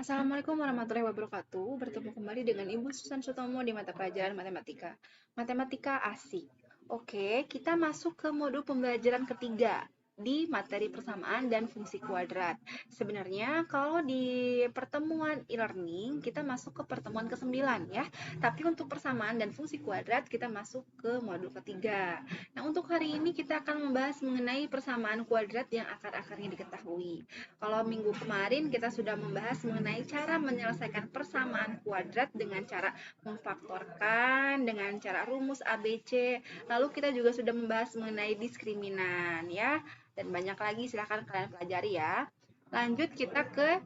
Assalamualaikum warahmatullahi wabarakatuh. Bertemu kembali dengan Ibu Susan Sutomo di mata pelajaran matematika. Matematika asik. Oke, kita masuk ke modul pembelajaran ketiga di materi persamaan dan fungsi kuadrat. Sebenarnya kalau di pertemuan e-learning kita masuk ke pertemuan ke-9 ya. Tapi untuk persamaan dan fungsi kuadrat kita masuk ke modul ketiga. Nah, untuk hari ini kita akan membahas mengenai persamaan kuadrat yang akar-akarnya diketahui. Kalau minggu kemarin kita sudah membahas mengenai cara menyelesaikan persamaan kuadrat dengan cara memfaktorkan, dengan cara rumus ABC. Lalu kita juga sudah membahas mengenai diskriminan ya. Dan banyak lagi, silahkan kalian pelajari ya. Lanjut kita ke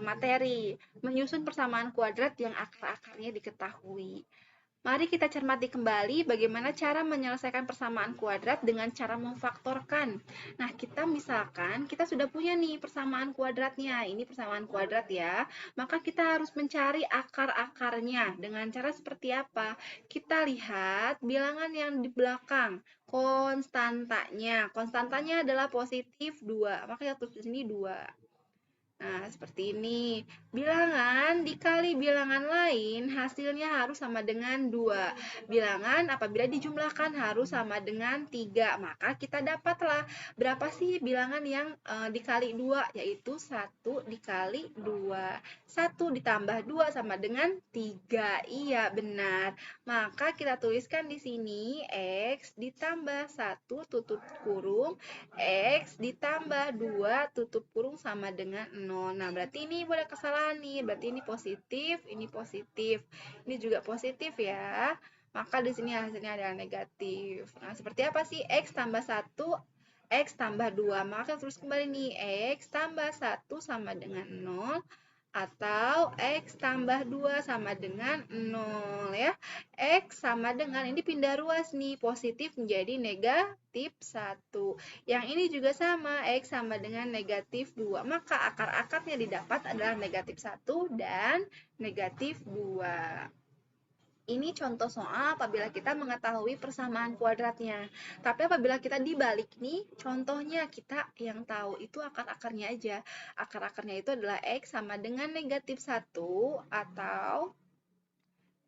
materi, menyusun persamaan kuadrat yang akar-akarnya diketahui. Mari kita cermati kembali bagaimana cara menyelesaikan persamaan kuadrat dengan cara memfaktorkan. Nah, kita sudah punya nih persamaan kuadratnya. Ini persamaan kuadrat ya. Maka kita harus mencari akar-akarnya. Dengan cara seperti apa? Kita lihat bilangan yang di belakang. Konstantanya. Konstantanya adalah positif 2. Maka kita tulis di sini 2. Nah, seperti ini. Bilangan dikali bilangan lain hasilnya harus sama dengan 2. Bilangan apabila dijumlahkan harus sama dengan 3. Maka kita dapatlah berapa sih bilangan yang dikali 2, yaitu 1 dikali 2. 1 ditambah 2 sama dengan 3. Iya, benar. Maka kita tuliskan di sini X ditambah 1 tutup kurung X ditambah 2 tutup kurung sama dengan 0. Nah, berarti ini boleh kesalahan nih. Berarti ini positif, ini positif. Ini juga positif ya. Maka di sini hasilnya adalah negatif. Nah, seperti apa sih X tambah 1, X tambah 2? Maka terus kembali nih, X tambah 1 sama dengan 0 atau X tambah 2 sama dengan 0 ya. X sama dengan, ini pindah ruas nih, positif menjadi negatif 1. Yang ini juga sama, X sama dengan negatif 2. Maka akar-akarnya didapat adalah negatif 1 dan negatif 2. Ini contoh soal apabila kita mengetahui persamaan kuadratnya. Tapi apabila kita dibalik nih, contohnya kita yang tahu itu akar-akarnya aja. Akar-akarnya itu adalah X sama dengan negatif 1 atau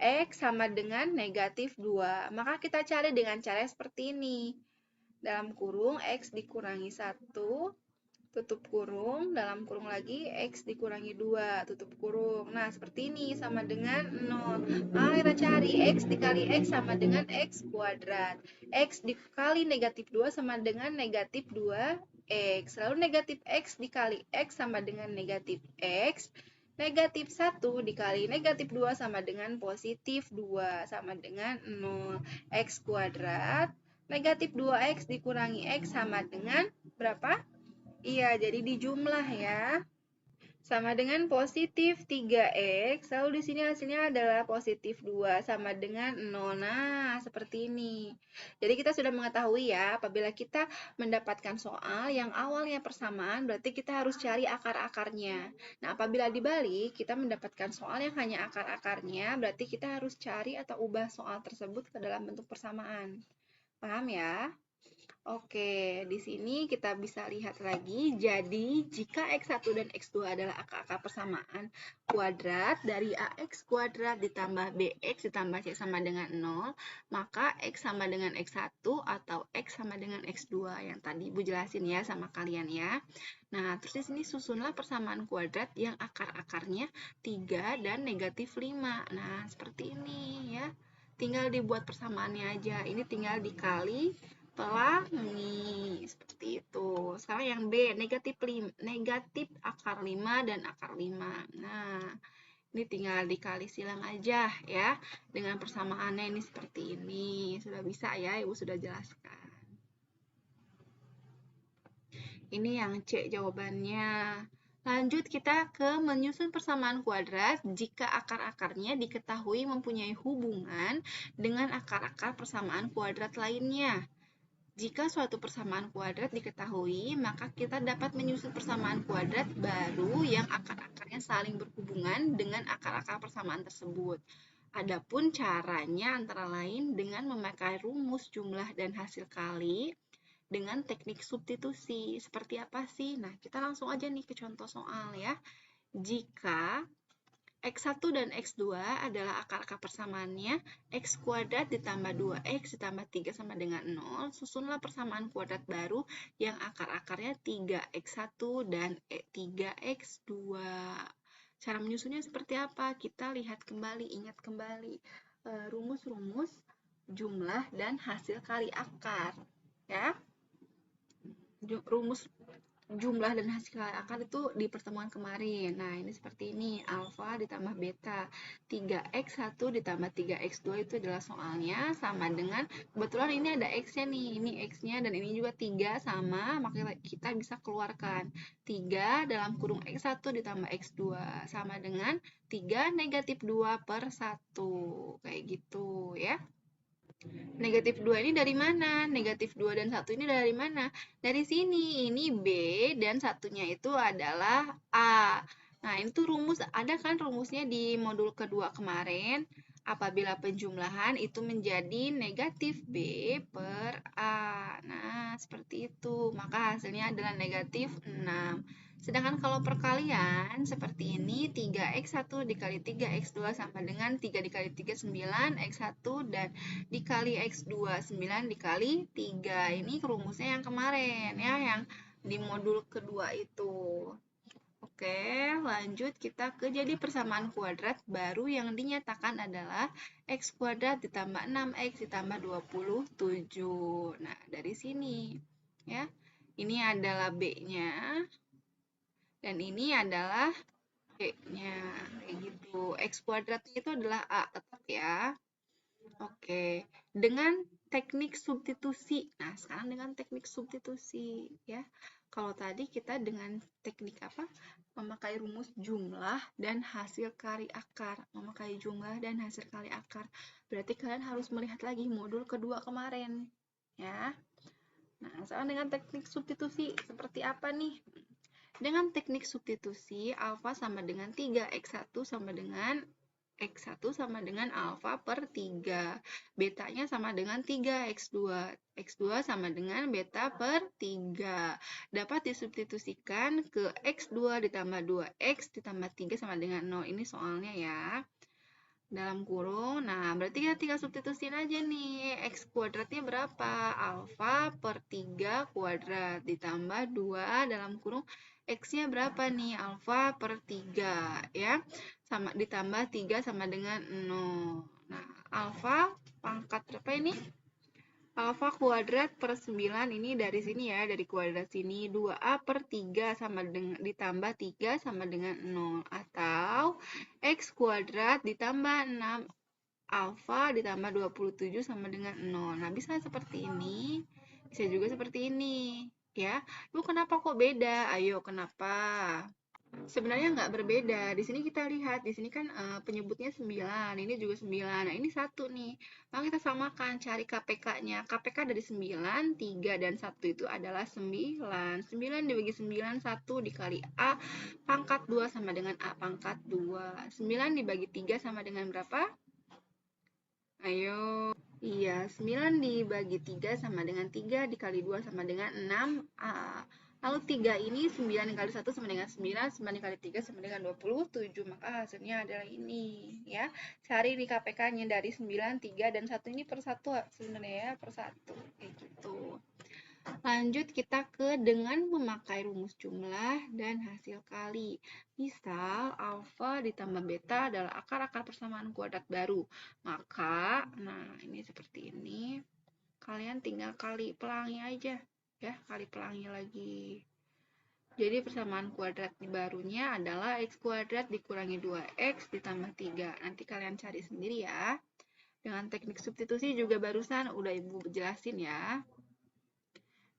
X sama dengan negatif 2. Maka kita cari dengan cara seperti ini. Dalam kurung X dikurangi 1 tutup kurung, dalam kurung lagi X dikurangi 2, tutup kurung. Nah, seperti ini sama dengan 0. Maka kita cari X dikali X sama dengan X kuadrat. X dikali negatif 2 sama dengan negatif 2X. Lalu negatif X dikali X sama dengan negatif X. Negatif 1 dikali negatif 2 sama dengan positif 2, sama dengan 0. X kuadrat. Negatif 2X dikurangi X sama dengan berapa? Iya, jadi dijumlah ya. Sama dengan positif 3X, lalu di sini hasilnya adalah positif 2, sama dengan 0. Nah, seperti ini. Jadi kita sudah mengetahui ya, apabila kita mendapatkan soal yang awalnya persamaan, berarti kita harus cari akar-akarnya. Nah, apabila dibalik, kita mendapatkan soal yang hanya akar-akarnya, berarti kita harus cari atau ubah soal tersebut ke dalam bentuk persamaan. Paham ya? Oke, di sini kita bisa lihat lagi. Jadi, jika X1 dan X2 adalah akar-akar persamaan kuadrat dari AX kuadrat ditambah BX ditambah C sama dengan 0, maka X sama dengan X1 atau X sama dengan X2 yang tadi Ibu jelasin ya sama kalian ya. Nah, terus di sini susunlah persamaan kuadrat yang akar-akarnya 3 dan negatif 5. Nah, seperti ini ya. Tinggal dibuat persamaannya aja. Ini tinggal dikali pelangi seperti itu. Sekarang yang B, negatif akar 5 dan akar 5. Nah, ini tinggal dikali silang aja ya. Dengan persamaannya ini seperti ini. Sudah bisa ya, Ibu sudah jelaskan. Ini yang C jawabannya. Lanjut kita ke menyusun persamaan kuadrat jika akar-akarnya diketahui mempunyai hubungan dengan akar-akar persamaan kuadrat lainnya. Jika suatu persamaan kuadrat diketahui, maka kita dapat menyusun persamaan kuadrat baru yang akar-akarnya saling berhubungan dengan akar-akar persamaan tersebut. Adapun caranya antara lain dengan memakai rumus jumlah dan hasil kali dengan teknik substitusi. Seperti apa sih? Nah, kita langsung aja nih ke contoh soal ya. jika X1 dan X2 adalah akar-akar persamaannya X kuadrat ditambah 2X ditambah 3 sama dengan 0. Susunlah persamaan kuadrat baru yang akar-akarnya 3X1 dan 3X2. Cara menyusunnya seperti apa? Kita lihat kembali, ingat kembali rumus-rumus jumlah dan hasil kali akar. Ya, rumus jumlah dan hasil kali akar itu di pertemuan kemarin. Nah, ini seperti ini. Alfa ditambah beta. 3X1 ditambah 3X2 itu adalah soalnya sama dengan, kebetulan ini ada X-nya nih. Ini X-nya dan ini juga 3 sama, maka kita bisa keluarkan. 3 dalam kurung X1 ditambah X2 sama dengan 3 negatif 2 per 1. Kayak gitu ya. Negatif 2 ini dari mana? Negatif 2 dan 1 ini dari mana? Dari sini. Ini B dan satunya itu adalah A. Nah, itu rumus, ada kan rumusnya di modul kedua kemarin? Apabila penjumlahan itu menjadi negatif B per A. Nah, seperti itu. Maka hasilnya adalah negatif 6. Sedangkan kalau perkalian seperti ini, 3X1 dikali 3X2 sama dengan 3 dikali 3, 9, X1 dan dikali X2, 9 dikali 3. Ini rumusnya yang kemarin ya, yang di modul kedua itu. Oke, lanjut kita ke jadi persamaan kuadrat baru yang dinyatakan adalah X kuadrat ditambah 6X ditambah 27. Nah, dari sini ya. Ini adalah B-nya. Dan ini adalah B-nya, kayak gitu. X kuadratnya itu adalah A, tetap ya. Oke, dengan teknik substitusi. Nah, sekarang dengan teknik substitusi ya. Kalau tadi kita dengan teknik apa? Memakai rumus jumlah dan hasil kali akar. Memakai jumlah dan hasil kali akar. Berarti kalian harus melihat lagi modul kedua kemarin. Ya. Nah, sekarang dengan teknik substitusi seperti apa nih? Dengan teknik substitusi, alfa sama dengan 3, X1 sama dengan X1 sama dengan alfa per 3. Betanya sama dengan 3, X2. X2 sama dengan beta per 3. Dapat disubstitusikan ke X2 ditambah 2X ditambah 3 sama dengan 0. Ini soalnya ya. Dalam kurung, nah berarti kita tinggal substitusin aja nih. X kuadratnya berapa? Alfa per 3 kuadrat ditambah 2 dalam kurung X-nya berapa nih? Alfa per 3 ya. Sama ditambah 3 sama dengan 0. Nah, alfa pangkat berapa ini? Alfa kuadrat per 9 ini dari sini ya, dari kuadrat sini 2A per 3 sama dengan ditambah 3 sama dengan 0 atau X kuadrat ditambah 6 alfa ditambah 27 sama dengan 0. Nah, bisa seperti ini, bisa juga seperti ini ya. Lu kenapa kok beda? Ayo, kenapa? Sebenarnya nggak berbeda. Di sini kita lihat, di sini kan penyebutnya 9, ini juga 9. Nah, ini 1 nih. Maka kita samakan, cari KPK-nya. KPK dari 9, 3 dan 1 itu adalah 9. 9 dibagi 9, 1 dikali A pangkat 2 sama dengan A pangkat 2. 9 dibagi 3 sama dengan berapa? Ayo. Iya, 9 dibagi 3 sama dengan 3 dikali 2 sama dengan 6A. Lalu 3 ini 9 dikali 1 sama dengan 9, 9 dikali 3 sama dengan 27, maka hasilnya adalah ini ya. Cari di KPK-nya dari 9, 3, dan 1 ini per 1 sebenarnya ya, per 1. Kayak gitu. Lanjut kita ke dengan memakai rumus jumlah dan hasil kali. Misal, alfa ditambah beta adalah akar-akar persamaan kuadrat baru. Maka, nah ini seperti ini. Kalian tinggal kali pelangi aja. Ya, kali pelangi lagi. Jadi persamaan kuadrat barunya adalah x kuadrat dikurangi 2x ditambah 3. Nanti kalian cari sendiri ya. Dengan teknik substitusi juga barusan udah Ibu jelasin ya.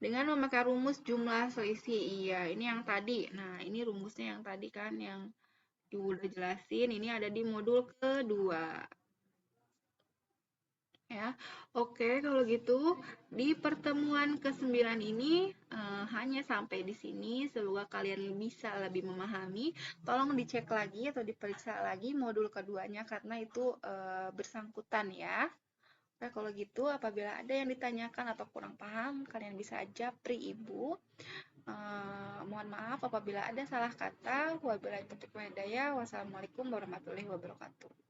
Dengan memakai rumus jumlah selisih. Iya, ini yang tadi. Nah, ini rumusnya yang tadi kan, yang Ibu udah jelasin. Ini ada di modul kedua. Ya, oke, kalau gitu di pertemuan ke-9 ini hanya sampai di sini. Semoga kalian bisa lebih memahami. Tolong dicek lagi atau diperiksa lagi modul keduanya karena itu bersangkutan ya. Oke, kalau gitu apabila ada yang ditanyakan atau kurang paham, kalian bisa japri Ibu. Mohon maaf apabila ada salah kata. Wabillahi taufiq wal hidayah. Wassalamualaikum warahmatullahi wabarakatuh.